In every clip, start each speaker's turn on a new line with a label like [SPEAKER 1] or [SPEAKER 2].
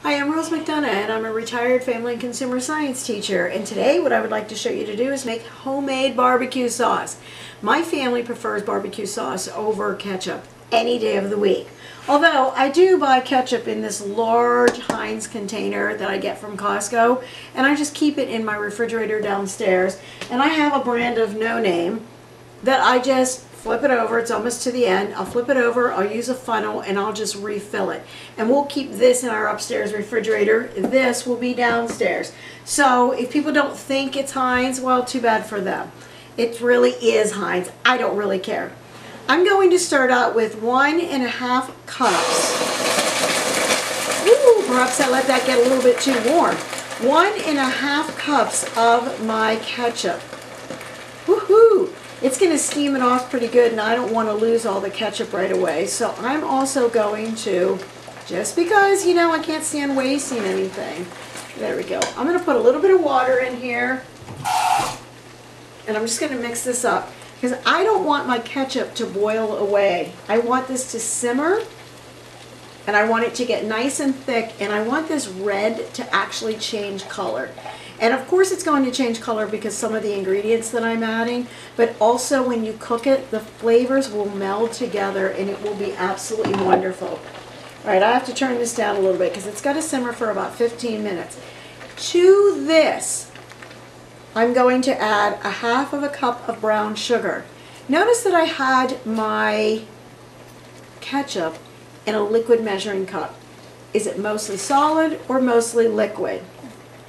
[SPEAKER 1] Hi, I'm Rose McDonough and I'm a retired family and consumer science teacher, and today what I would like to show you to do is make homemade barbecue sauce. My family prefers barbecue sauce over ketchup any day of the week. Although I do buy ketchup in this large Heinz container that I get from Costco, and I just keep it in my refrigerator downstairs, and I have a brand of no name that I just flip it over. It's almost to the end. I'll flip it over, I'll use a funnel, and I'll just refill it. And we'll keep this in our upstairs refrigerator. This will be downstairs. So if people don't think it's Heinz, well, too bad for them. It really is Heinz. I don't really care. I'm going to start out with 1.5 cups. Ooh, perhaps I let that get a little bit too warm. 1.5 cups of my ketchup. Woohoo! It's going to steam it off pretty good, and I don't want to lose all the ketchup right away. So I'm also going to, just because, you know, I can't stand wasting anything. There we go. I'm going to put a little bit of water in here, and I'm just going to mix this up because I don't want my ketchup to boil away. I want this to simmer, and I want it to get nice and thick, and I want this red to actually change color. And of course it's going to change color because some of the ingredients that I'm adding, but also when you cook it, the flavors will meld together and it will be absolutely wonderful. All right, I have to turn this down a little bit because it's got to simmer for about 15 minutes. To this, I'm going to add 1/2 cup of brown sugar. Notice that I had my ketchup in a liquid measuring cup. Is it mostly solid or mostly liquid?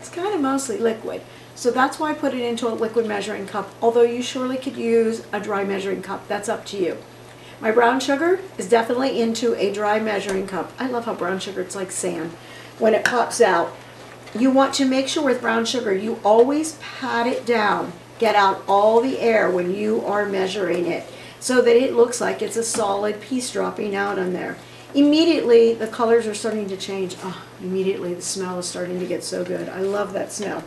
[SPEAKER 1] It's kind of mostly liquid, so that's why I put it into a liquid measuring cup, although you surely could use a dry measuring cup. That's up to you. My brown sugar is definitely into a dry measuring cup. I love how brown sugar, it's like sand when it pops out. You want to make sure with brown sugar you always pat it down, get out all the air when you are measuring it so that it looks like it's a solid piece dropping out on there. Immediately the colors are starting to change. Oh, immediately the smell is starting to get so good. I love that smell.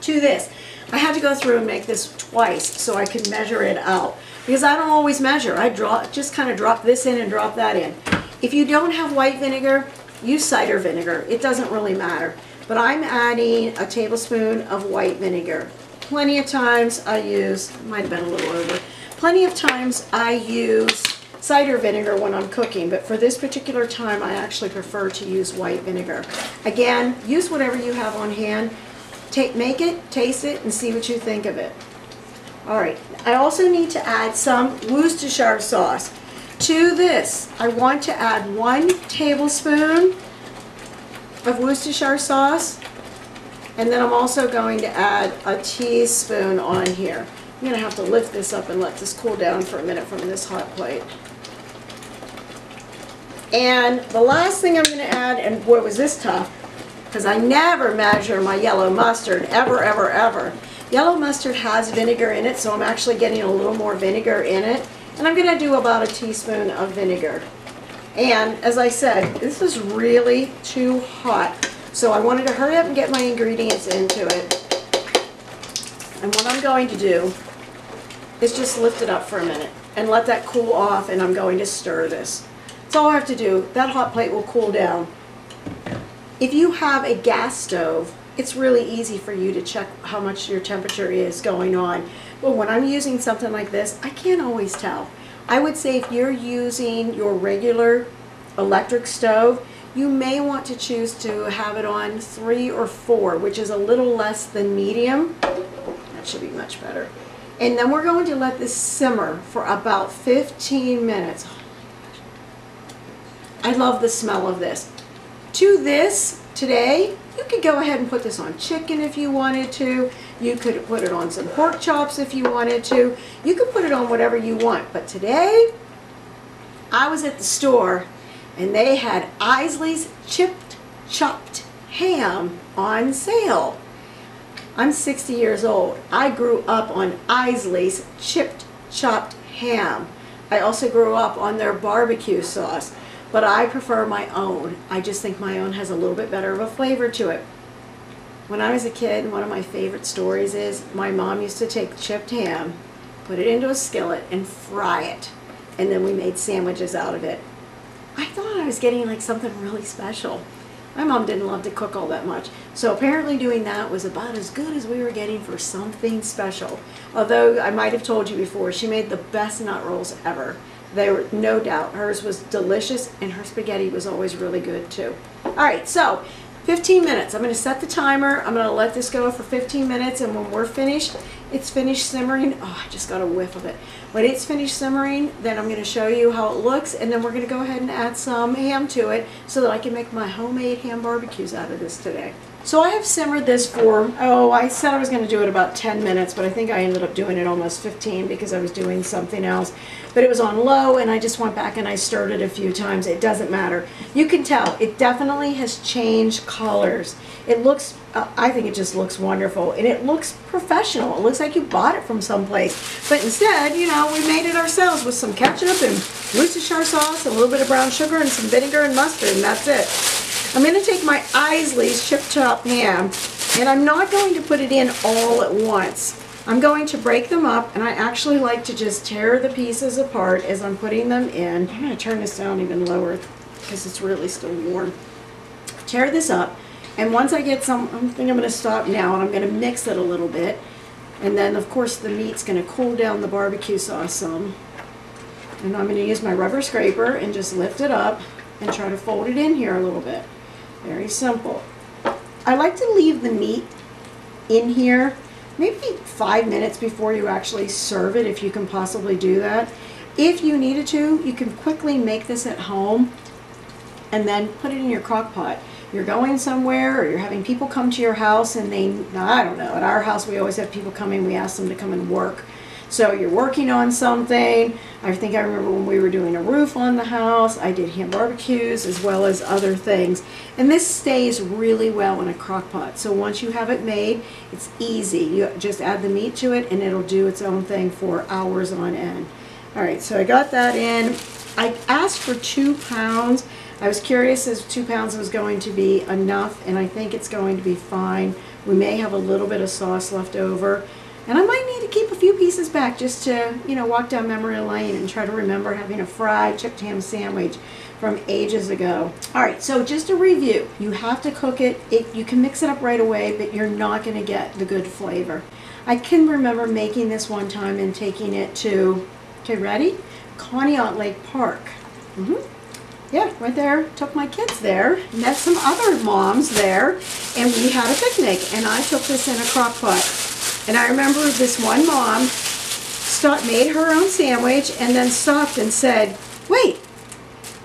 [SPEAKER 1] To this, I had to go through and make this twice so I could measure it out because I don't always measure. I just kind of drop this in and drop that in. If you don't have white vinegar, use cider vinegar. It doesn't really matter. But I'm adding a tablespoon of white vinegar. Plenty of times I use, might have been a little over, plenty of times I use cider vinegar when I'm cooking, but for this particular time I actually prefer to use white vinegar. Again, use whatever you have on hand. Make it, taste it, and see what you think of it. Alright, I also need to add some Worcestershire sauce. To this, I want to add 1 tablespoon of Worcestershire sauce, and then I'm also going to add a teaspoon on here. I'm going to have to lift this up and let this cool down for a minute from this hot plate. And the last thing I'm going to add, and boy was this tough, because I never measure my yellow mustard, ever, ever, ever. Yellow mustard has vinegar in it, so I'm actually getting a little more vinegar in it. And I'm going to do about 1 teaspoon of vinegar. And as I said, this is really too hot, so I wanted to hurry up and get my ingredients into it. And what I'm going to do is just lift it up for a minute and let that cool off, and I'm going to stir this. That's all I have to do. That hot plate will cool down. If you have a gas stove, it's really easy for you to check how much your temperature is going on. But when I'm using something like this, I can't always tell. I would say if you're using your regular electric stove, you may want to choose to have it on 3 or 4, which is a little less than medium. That should be much better. And then we're going to let this simmer for about 15 minutes. I love the smell of this. To this, today, you could go ahead and put this on chicken if you wanted to. You could put it on some pork chops if you wanted to. You could put it on whatever you want. But today, I was at the store and they had Isley's chipped chopped ham on sale. I'm 60 years old. I grew up on Isley's chipped chopped ham. I also grew up on their barbecue sauce, but I prefer my own. I just think my own has a little bit better of a flavor to it. When I was a kid, one of my favorite stories is my mom used to take chipped ham, put it into a skillet, and fry it. And then we made sandwiches out of it. I thought I was getting like something really special. My mom didn't love to cook all that much. So apparently doing that was about as good as we were getting for something special. Although I might have told you before, she made the best nut rolls ever. They were, no doubt, hers was delicious, and her spaghetti was always really good too. All right, so 15 minutes. I'm going to set the timer. I'm going to let this go for 15 minutes, and when we're finished, it's finished simmering. Oh, I just got a whiff of it. When it's finished simmering, then I'm going to show you how it looks, and then we're going to go ahead and add some ham to it so that I can make my homemade ham barbecues out of this today. So I have simmered this for, oh, I said I was going to do it about 10 minutes, but I think I ended up doing it almost 15 because I was doing something else. But it was on low, and I just went back and I stirred it a few times. It doesn't matter. You can tell it definitely has changed colors. It looks, I think it just looks wonderful, and it looks professional. It looks like you bought it from someplace. But instead, you know, we made it ourselves with some ketchup and Worcestershire sauce, a little bit of brown sugar, and some vinegar and mustard, and that's it. I'm going to take my Isley's chip top ham, and I'm not going to put it in all at once. I'm going to break them up, and I actually like to just tear the pieces apart as I'm putting them in. I'm going to turn this down even lower because it's really still warm. Tear this up, and once I get some, I think I'm going to stop now, and I'm going to mix it a little bit. And then, of course, the meat's going to cool down the barbecue sauce some. And I'm going to use my rubber scraper and just lift it up and try to fold it in here a little bit. Very simple. I like to leave the meat in here maybe 5 minutes before you actually serve it, if you can possibly do that. If you needed to, you can quickly make this at home and then put it in your crock pot. You're going somewhere, or you're having people come to your house, and I don't know, at our house we always have people coming, we ask them to come and work. So you're working on something. I think I remember when we were doing a roof on the house, I did ham barbecues as well as other things. And this stays really well in a crock pot. So once you have it made, it's easy. You just add the meat to it, and it'll do its own thing for hours on end. All right, so I got that in. I asked for 2 pounds. I was curious if 2 pounds was going to be enough, and I think it's going to be fine. We may have a little bit of sauce left over. And I might need to keep a few pieces back just to, you know, walk down memory lane and try to remember having a fried chipped ham sandwich from ages ago. All right, so just a review. You have to cook it. You can mix it up right away, but you're not going to get the good flavor. I can remember making this one time and taking it to, okay, ready? Conneaut Lake Park. Yeah, right there. Took my kids there. Met some other moms there, and we had a picnic, and I took this in a crock pot. And I remember this one mom made her own sandwich and then stopped and said, "Wait,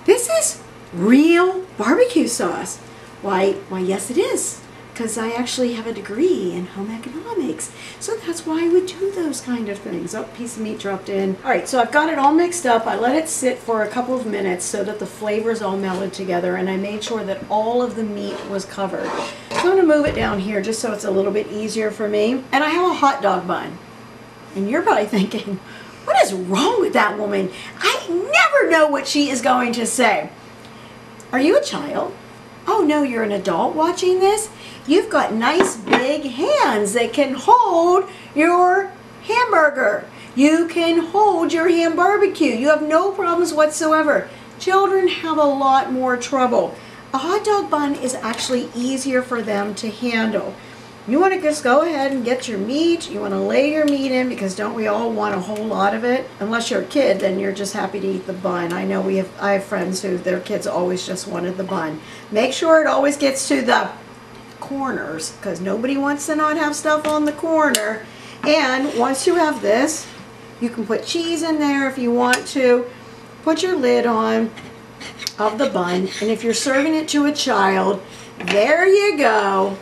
[SPEAKER 1] this is real barbecue sauce." Why, yes it is, because I actually have a degree in home economics. So that's why I would do those kind of things. Oh, piece of meat dropped in. All right, so I've got it all mixed up. I let it sit for a couple of minutes so that the flavors all melded together, and I made sure that all of the meat was covered. So I'm going to move it down here just so it's a little bit easier for me. And I have a hot dog bun. And you're probably thinking, what is wrong with that woman? I never know what she is going to say. Are you a child? Oh no, you're an adult watching this? You've got nice big hands that can hold your hamburger. You can hold your ham barbecue. You have no problems whatsoever. Children have a lot more trouble. A hot dog bun is actually easier for them to handle. You want to just go ahead and get your meat. You want to lay your meat in, because don't we all want a whole lot of it? Unless you're a kid, then you're just happy to eat the bun. I know I have friends who their kids always just wanted the bun. Make sure it always gets to the corners, because nobody wants to not have stuff on the corner. And once you have this, you can put cheese in there if you want to. Put your lid on of the bun, and if you're serving it to a child, there you go.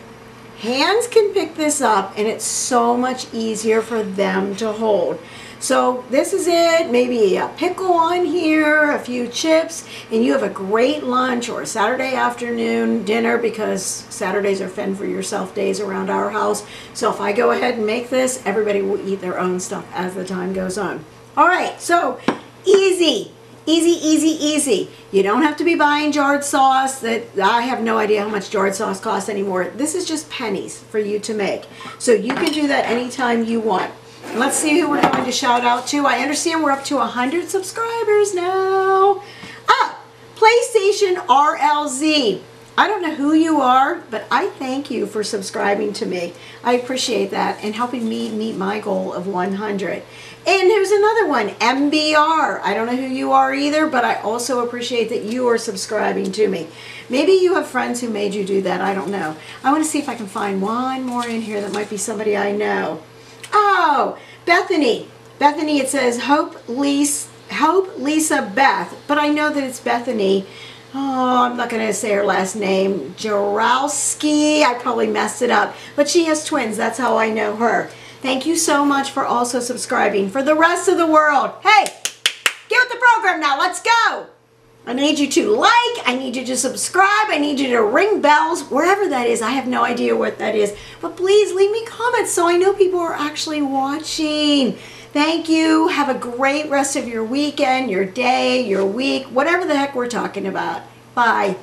[SPEAKER 1] Hands can pick this up, and it's so much easier for them to hold. So this is it. Maybe a pickle on here, a few chips, and you have a great lunch or a Saturday afternoon dinner, because Saturdays are fend for yourself days around our house. So if I go ahead and make this, everybody will eat their own stuff as the time goes on. All right, so easy. Easy, easy, easy. You don't have to be buying jarred sauce. I have no idea how much jarred sauce costs anymore. This is just pennies for you to make. So you can do that anytime you want. Let's see who we're going to shout out to. I understand we're up to 100 subscribers now. PlayStation RLZ. I don't know who you are, but I thank you for subscribing to me. I appreciate that and helping me meet my goal of 100. And here's another one, MBR. I don't know who you are either, but I also appreciate that you are subscribing to me. Maybe you have friends who made you do that. I don't know. I want to see if I can find one more in here that might be somebody I know. Oh, Bethany. Bethany, it says Hope Lisa Beth, but I know that it's Bethany. Oh, I'm not going to say her last name. Jarowski. I probably messed it up. But she has twins. That's how I know her. Thank you so much for also subscribing. For the rest of the world, hey, get with the program now. Let's go. I need you to like. I need you to subscribe. I need you to ring bells. Wherever that is. I have no idea what that is. But please leave me comments so I know people are actually watching. Thank you. Have a great rest of your weekend, your day, your week, whatever the heck we're talking about. Bye.